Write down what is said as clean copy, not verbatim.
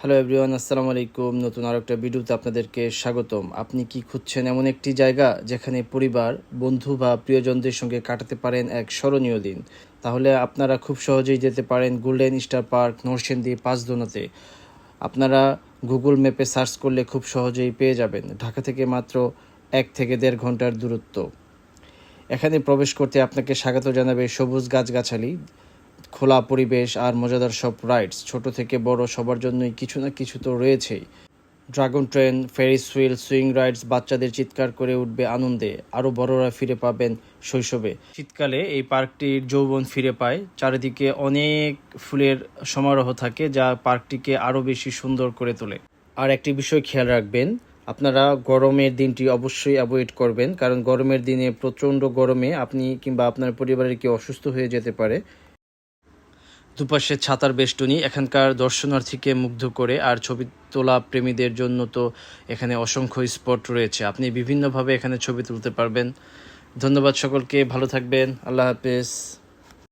Hello everyone, আসসালামু আলাইকুম। নতুন আরও একটা ভিডিওতে আপনাদেরকে স্বাগতম। আপনি কি খুঁজছেন এমন একটি জায়গা যেখানে পরিবার, বন্ধু বা প্রিয়জনদের সঙ্গে কাটাতে পারেন এক স্মরণীয় দিন? তাহলে আপনারা খুব সহজেই যেতে পারেন গোল্ডেন স্টার পার্ক, নরসিংদী, পাঁচদোনাতে। আপনারা গুগল ম্যাপে সার্চ করলে খুব সহজেই পেয়ে যাবেন। ঢাকা থেকে মাত্র 1 থেকে 1.5 ঘন্টার দূরত্ব। এখানে প্রবেশ করতে আপনাকে স্বাগত জানাবে সবুজ গাছগাছালি, খোলা পরিবেশ আর মজাদার সব রাইডস। ছোট থেকে বড় সবার জন্যই কিছু না কিছু তো রয়েছেই। Dragon train, Ferris wheel, swing rides, বাচ্চাদের চিৎকার করে উঠবে আনন্দে, আরও বড়রা ফিরে পাবেন শৈশবে। শীতকালে এই পার্কটির যৌবন ফিরে পায়। চারিদিকে অনেক ফুলের সমারোহ থাকে, যা পার্কটিকে আরও বেশি সুন্দর করে তোলে। আর একটি বিষয় খেয়াল রাখবেন, আপনারা গরমের দিনটি অবশ্যই অ্যাভয়েড করবেন, কারণ গরমের দিনে প্রচণ্ড গরমে আপনি কিংবা আপনার পরিবারের কেউ অসুস্থ হয়ে যেতে পারে। দুপাশে ছাতার বেষ্টনী এখানকার দর্শনার্থীকে মুগ্ধ করে, আর ছবি তোলা প্রেমীদের জন্য তো এখানে অসংখ্য স্পট রয়েছে। আপনি বিভিন্নভাবে এখানে ছবি তুলতে পারবেন। ধন্যবাদ সকলকে, ভালো থাকবেন, আল্লাহ হাফেজ।